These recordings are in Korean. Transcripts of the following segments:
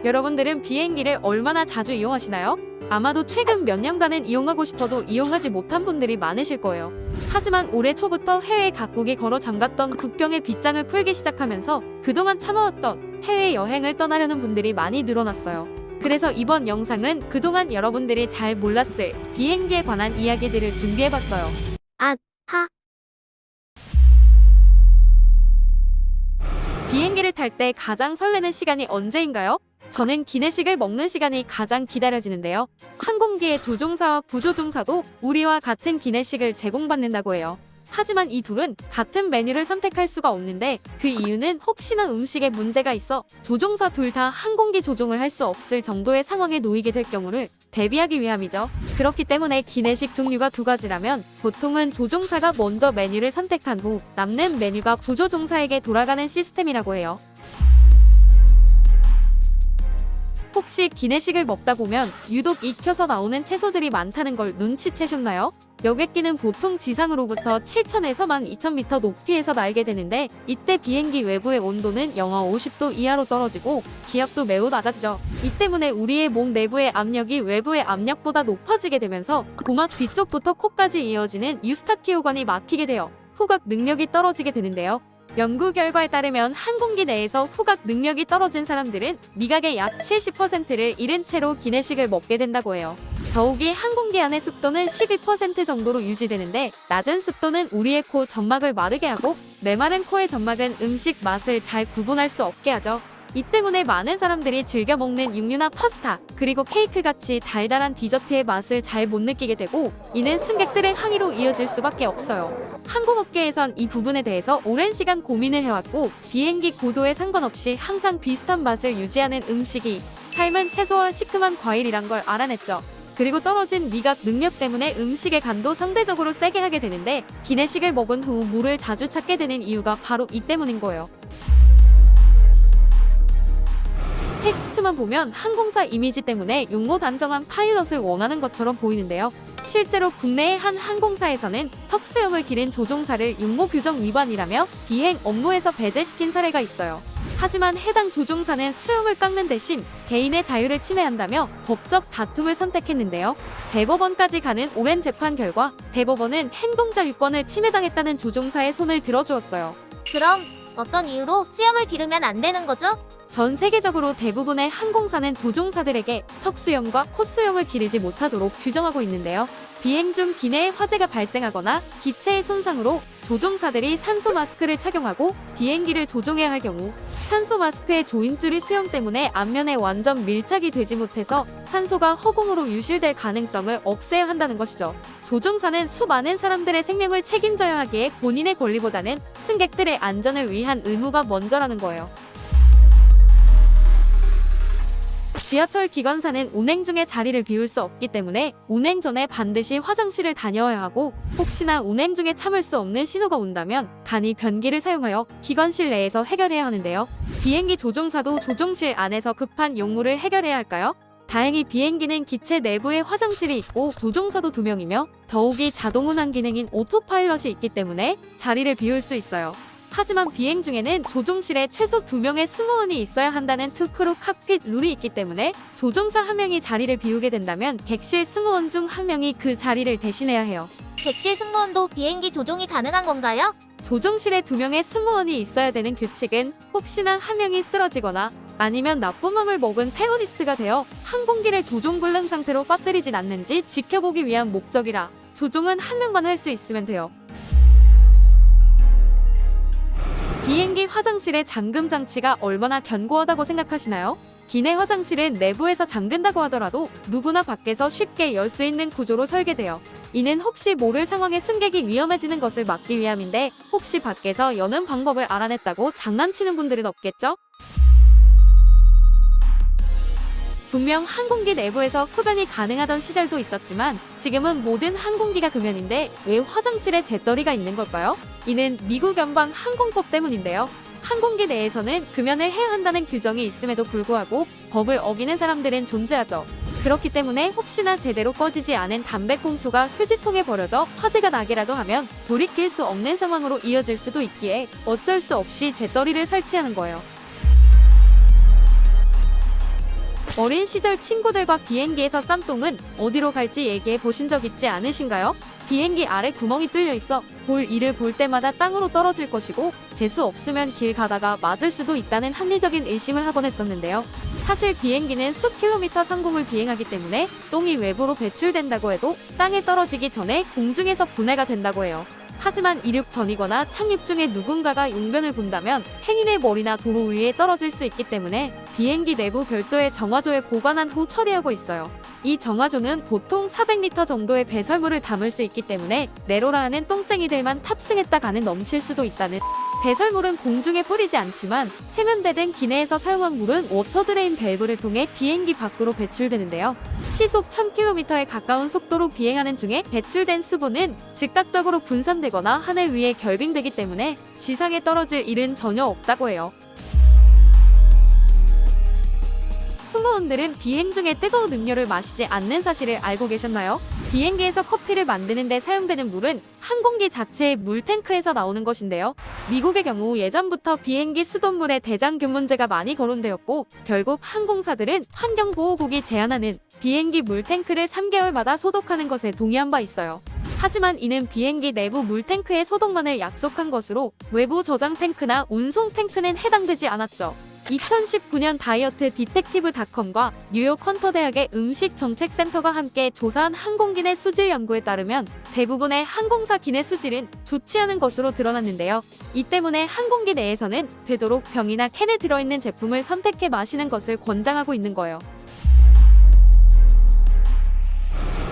여러분들은 비행기를 얼마나 자주 이용하시나요? 아마도 최근 몇 년간은 이용하고 싶어도 이용하지 못한 분들이 많으실 거예요. 하지만 올해 초부터 해외 각국이 걸어 잠갔던 국경의 빗장을 풀기 시작하면서 그동안 참아왔던 해외여행을 떠나려는 분들이 많이 늘어났어요. 그래서 이번 영상은 그동안 여러분들이 잘 몰랐을 비행기에 관한 이야기들을 준비해봤어요. 비행기를 탈 때 가장 설레는 시간이 언제인가요? 저는 기내식을 먹는 시간이 가장 기다려지는데요. 항공기의 조종사와 부조종사도 우리와 같은 기내식을 제공받는다고 해요. 하지만 이 둘은 같은 메뉴를 선택할 수가 없는데 그 이유는 혹시나 음식에 문제가 있어 조종사 둘 다 항공기 조종을 할 수 없을 정도의 상황에 놓이게 될 경우를 대비하기 위함이죠. 그렇기 때문에 기내식 종류가 두 가지라면 보통은 조종사가 먼저 메뉴를 선택한 후 남는 메뉴가 부조종사에게 돌아가는 시스템이라고 해요. 혹시 기내식을 먹다 보면 유독 익혀서 나오는 채소들이 많다는 걸 눈치채셨나요? 여객기는 보통 지상으로부터 7,000에서 12,000m 높이에서 날게 되는데 이때 비행기 외부의 온도는 영하 50도 이하로 떨어지고 기압도 매우 낮아지죠. 이 때문에 우리의 몸 내부의 압력이 외부의 압력보다 높아지게 되면서 고막 뒤쪽부터 코까지 이어지는 유스타키오관이 막히게 되어 후각 능력이 떨어지게 되는데요. 연구 결과에 따르면 항공기 내에서 후각 능력이 떨어진 사람들은 미각의 약 70%를 잃은 채로 기내식을 먹게 된다고 해요. 더욱이 항공기 안의 습도는 12% 정도로 유지되는데 낮은 습도는 우리의 코 점막을 마르게 하고 메마른 코의 점막은 음식 맛을 잘 구분할 수 없게 하죠. 이 때문에 많은 사람들이 즐겨 먹는 육류나 파스타, 그리고 케이크같이 달달한 디저트의 맛을 잘 못 느끼게 되고 이는 승객들의 항의로 이어질 수밖에 없어요. 항공업계에선 이 부분에 대해서 오랜 시간 고민을 해왔고 비행기 고도에 상관없이 항상 비슷한 맛을 유지하는 음식이 삶은 채소와 시큼한 과일이란 걸 알아냈죠. 그리고 떨어진 미각 능력 때문에 음식의 간도 상대적으로 세게 하게 되는데 기내식을 먹은 후 물을 자주 찾게 되는 이유가 바로 이 때문인 거예요. 텍스트만 보면 항공사 이미지 때문에 용모 단정한 파일럿을 원하는 것처럼 보이는데요. 실제로 국내의 한 항공사에서는 턱수염을 기른 조종사를 용모 규정 위반이라며 비행 업무에서 배제시킨 사례가 있어요. 하지만 해당 조종사는 수염을 깎는 대신 개인의 자유를 침해한다며 법적 다툼을 선택했는데요. 대법원까지 가는 오랜 재판 결과 대법원은 행동자유권을 침해당했다는 조종사의 손을 들어주었어요. 그럼 어떤 이유로 수염을 기르면 안 되는 거죠? 전 세계적으로 대부분의 항공사는 조종사들에게 턱수염과 콧수염을 기르지 못하도록 규정하고 있는데요. 비행 중 기내에 화재가 발생하거나 기체의 손상으로 조종사들이 산소 마스크를 착용하고 비행기를 조종해야 할 경우 산소 마스크의 조임줄이 수염 때문에 앞면에 완전 밀착이 되지 못해서 산소가 허공으로 유실될 가능성을 없애야 한다는 것이죠. 조종사는 수많은 사람들의 생명을 책임져야 하기에 본인의 권리보다는 승객들의 안전을 위한 의무가 먼저라는 거예요. 지하철 기관사는 운행 중에 자리를 비울 수 없기 때문에 운행 전에 반드시 화장실을 다녀야 하고 혹시나 운행 중에 참을 수 없는 신호가 온다면 간이 변기를 사용하여 기관실 내에서 해결해야 하는데요. 비행기 조종사도 조종실 안에서 급한 용무를 해결해야 할까요? 다행히 비행기는 기체 내부에 화장실이 있고 조종사도 2명이며 더욱이 자동운항 기능인 오토파일럿이 있기 때문에 자리를 비울 수 있어요. 하지만 비행 중에는 조종실에 최소 2명의 승무원이 있어야 한다는 투크루 칵핏 룰이 있기 때문에 조종사 1명이 자리를 비우게 된다면 객실 승무원 중 1명이 그 자리를 대신해야 해요. 객실 승무원도 비행기 조종이 가능한 건가요? 조종실에 2명의 승무원이 있어야 되는 규칙은 혹시나 1명이 쓰러지거나 아니면 나쁜 맘을 먹은 테러리스트가 되어 항공기를 조종 불능 상태로 빠뜨리진 않는지 지켜보기 위한 목적이라 조종은 1명만 할 수 있으면 돼요. 비행기 화장실의 잠금 장치가 얼마나 견고하다고 생각하시나요? 기내 화장실은 내부에서 잠근다고 하더라도 누구나 밖에서 쉽게 열 수 있는 구조로 설계되어 이는 혹시 모를 상황에 승객이 위험해지는 것을 막기 위함인데 혹시 밖에서 여는 방법을 알아냈다고 장난치는 분들은 없겠죠? 분명 항공기 내부에서 흡연이 가능하던 시절도 있었지만 지금은 모든 항공기가 금연인데 왜 화장실에 재떨이가 있는 걸까요? 이는 미국 연방 항공법 때문인데요. 항공기 내에서는 금연을 해야 한다는 규정이 있음에도 불구하고 법을 어기는 사람들은 존재하죠. 그렇기 때문에 혹시나 제대로 꺼지지 않은 담배꽁초가 휴지통에 버려져 화재가 나기라도 하면 돌이킬 수 없는 상황으로 이어질 수도 있기에 어쩔 수 없이 재떨이를 설치하는 거예요. 어린 시절 친구들과 비행기에서 싼 똥은 어디로 갈지 얘기해 보신 적 있지 않으신가요? 비행기 아래 구멍이 뚫려 있어 볼 일을 볼 때마다 땅으로 떨어질 것이고 재수 없으면 길 가다가 맞을 수도 있다는 합리적인 의심을 하곤 했었는데요. 사실 비행기는 수 킬로미터 상공을 비행하기 때문에 똥이 외부로 배출된다고 해도 땅에 떨어지기 전에 공중에서 분해가 된다고 해요. 하지만 이륙 전이거나 착륙 중에 누군가가 용변을 본다면 행인의 머리나 도로 위에 떨어질 수 있기 때문에 비행기 내부 별도의 정화조에 보관한 후 처리하고 있어요. 이 정화조는 보통 400리터 정도의 배설물을 담을 수 있기 때문에 내로라 하는 똥쟁이들만 탑승했다 가는 넘칠 수도 있다는. 배설물은 공중에 뿌리지 않지만 세면대 등 기내에서 사용한 물은 워터드레인 밸브를 통해 비행기 밖으로 배출되는데요. 시속 1000km에 가까운 속도로 비행하는 중에 배출된 수분은 즉각적으로 분산되거나 하늘 위에 결빙되기 때문에 지상에 떨어질 일은 전혀 없다고 해요. 승무원들은 비행 중에 뜨거운 음료를 마시지 않는 사실을 알고 계셨나요? 비행기에서 커피를 만드는 데 사용되는 물은 항공기 자체의 물탱크에서 나오는 것인데요. 미국의 경우 예전부터 비행기 수돗물에 대장균 문제가 많이 거론되었고 결국 항공사들은 환경보호국이 제안하는 비행기 물탱크를 3개월마다 소독하는 것에 동의한 바 있어요. 하지만 이는 비행기 내부 물탱크의 소독만을 약속한 것으로 외부 저장 탱크나 운송 탱크는 해당되지 않았죠. 2019년 다이어트 디텍티브닷컴과 뉴욕 헌터 대학의 음식정책센터가 함께 조사한 항공기내 수질 연구에 따르면 대부분의 항공사 기내 수질은 좋지 않은 것으로 드러났는데요. 이 때문에 항공기 내에서는 되도록 병이나 캔에 들어있는 제품을 선택해 마시는 것을 권장하고 있는 거예요.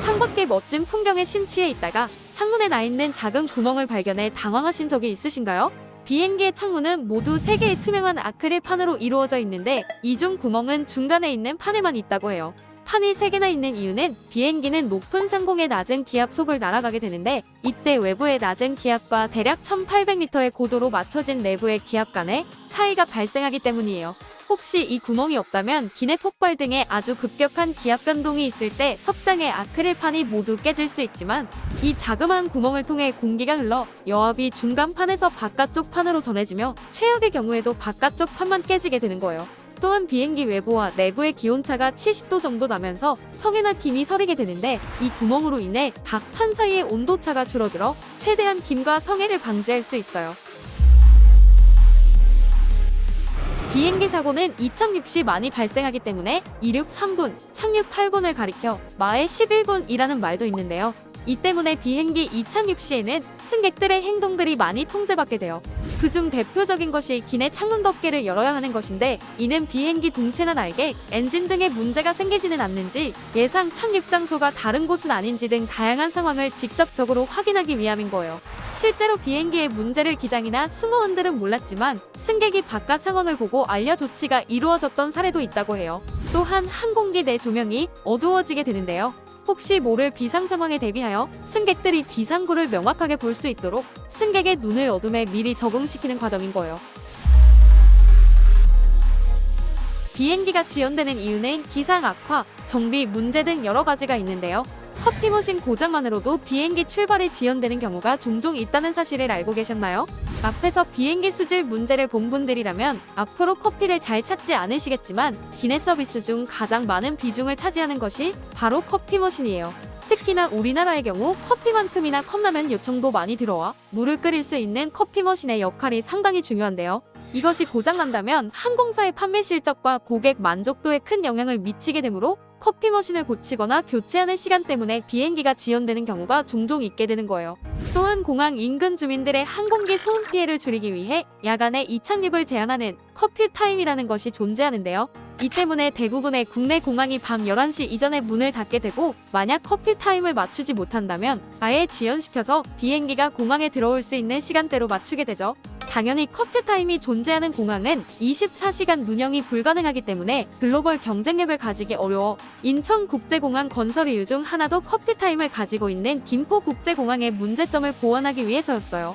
창밖의 멋진 풍경에 심취해 있다가 창문에 나 있는 작은 구멍을 발견해 당황하신 적이 있으신가요? 비행기의 창문은 모두 3개의 투명한 아크릴판으로 이루어져 있는데 이 중 구멍은 중간에 있는 판에만 있다고 해요. 판이 3개나 있는 이유는 비행기는 높은 상공의 낮은 기압 속을 날아가게 되는데 이때 외부의 낮은 기압과 대략 1800m의 고도로 맞춰진 내부의 기압 간의 차이가 발생하기 때문이에요. 혹시 이 구멍이 없다면 기내 폭발 등의 아주 급격한 기압 변동이 있을 때 석장의 아크릴판이 모두 깨질 수 있지만 이 자그마한 구멍을 통해 공기가 흘러 여압이 중간판에서 바깥쪽 판으로 전해지며 최악의 경우에도 바깥쪽 판만 깨지게 되는 거예요. 또한 비행기 외부와 내부의 기온차가 70도 정도 나면서 성에나 김이 서리게 되는데 이 구멍으로 인해 각 판 사이의 온도차가 줄어들어 최대한 김과 성해를 방지할 수 있어요. 비행기 사고는 이착륙 시 많이 발생하기 때문에 이륙 3분, 착륙 8분을 가리켜 마의 11분이라는 말도 있는데요. 이 때문에 비행기 이착륙 시에는 승객들의 행동들이 많이 통제받게 돼요. 그중 대표적인 것이 기내 창문 덮개를 열어야 하는 것인데 이는 비행기 동체나 날개, 엔진 등에 문제가 생기지는 않는지 예상 착륙 장소가 다른 곳은 아닌지 등 다양한 상황을 직접적으로 확인하기 위함인 거예요. 실제로 비행기의 문제를 기장이나 승무원들은 몰랐지만 승객이 바깥 상황을 보고 알려 조치가 이루어졌던 사례도 있다고 해요. 또한 항공기 내 조명이 어두워지게 되는데요. 혹시 모를 비상 상황에 대비하여 승객들이 비상구를 명확하게 볼 수 있도록 승객의 눈을 어둠에 미리 적응시키는 과정인 거예요. 비행기가 지연되는 이유는 기상 악화, 정비 문제 등 여러 가지가 있는데요. 커피 머신 고장만으로도 비행기 출발이 지연되는 경우가 종종 있다는 사실을 알고 계셨나요? 앞에서 비행기 수질 문제를 본 분들이라면 앞으로 커피를 잘 찾지 않으시겠지만 기내 서비스 중 가장 많은 비중을 차지하는 것이 바로 커피 머신이에요. 특히나 우리나라의 경우 커피만큼이나 컵라면 요청도 많이 들어와 물을 끓일 수 있는 커피 머신의 역할이 상당히 중요한데요. 이것이 고장난다면 항공사의 판매 실적과 고객 만족도에 큰 영향을 미치게 되므로 커피 머신을 고치거나 교체하는 시간 때문에 비행기가 지연되는 경우가 종종 있게 되는 거예요. 또한 공항 인근 주민들의 항공기 소음 피해를 줄이기 위해 야간에 이착륙을 제한하는 커피 타임이라는 것이 존재하는데요. 이 때문에 대부분의 국내 공항이 밤 11시 이전에 문을 닫게 되고 만약 커피 타임을 맞추지 못한다면 아예 지연시켜서 비행기가 공항에 들어올 수 있는 시간대로 맞추게 되죠. 당연히 커피 타임이 존재하는 공항은 24시간 운영이 불가능하기 때문에 글로벌 경쟁력을 가지기 어려워 인천국제공항 건설 이유 중 하나도 커피 타임을 가지고 있는 김포국제공항의 문제점을 보완하기 위해서였어요.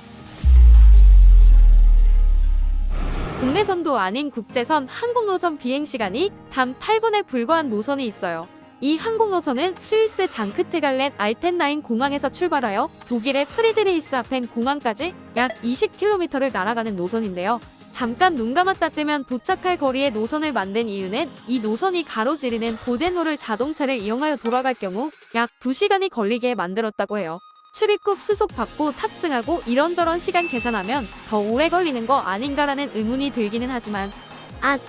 국내선도 아닌 국제선 항공노선 비행시간이 단 8분에 불과한 노선이 있어요. 이 항공노선은 스위스 장크트갈렌 알텐라인 공항에서 출발하여 독일의 프리드리히스하펜 공항까지 약 20km를 날아가는 노선인데요. 잠깐 눈 감았다 뜨면 도착할 거리에 노선을 만든 이유는 이 노선이 가로지르는 보덴호를 자동차를 이용하여 돌아갈 경우 약 2시간이 걸리게 만들었다고 해요. 출입국 수속 받고 탑승하고 이런저런 시간 계산하면 더 오래 걸리는 거 아닌가라는 의문이 들기는 하지만 하.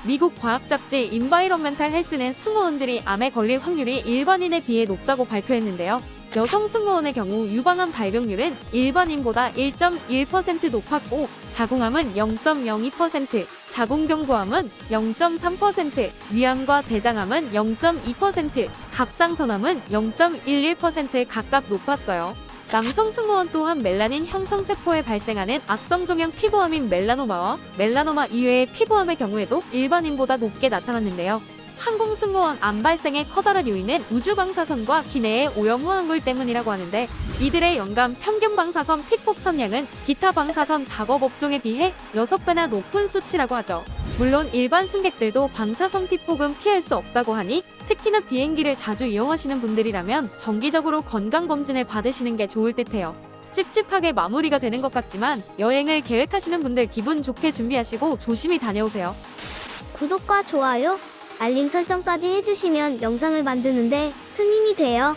미국 과학 잡지 인바이런멘탈 헬스는 승무원들이 암에 걸릴 확률이 일반인에 비해 높다고 발표했는데요. 여성 승무원의 경우 유방암 발병률은 일반인보다 1.1% 높았고 자궁암은 0.02%, 자궁경부암은 0.3%, 위암과 대장암은 0.2%, 갑상선암은 0.11% 각각 높았어요. 남성 승무원 또한 멜라닌 형성세포에 발생하는 악성종양 피부암인 멜라노마와 멜라노마 이외의 피부암의 경우에도 일반인보다 높게 나타났는데요. 항공 승무원 암 발생의 커다란 요인은 우주 방사선과 기내의 오염 화학물 때문이라고 하는데 이들의 연간 평균 방사선 피폭 선량은 기타 방사선 작업 업종에 비해 6배나 높은 수치라고 하죠. 물론 일반 승객들도 방사선 피폭은 피할 수 없다고 하니 특히나 비행기를 자주 이용하시는 분들이라면 정기적으로 건강검진을 받으시는 게 좋을 듯해요. 찝찝하게 마무리가 되는 것 같지만 여행을 계획하시는 분들 기분 좋게 준비하시고 조심히 다녀오세요. 구독과 좋아요, 알림 설정까지 해주시면 영상을 만드는데 큰 힘이 돼요.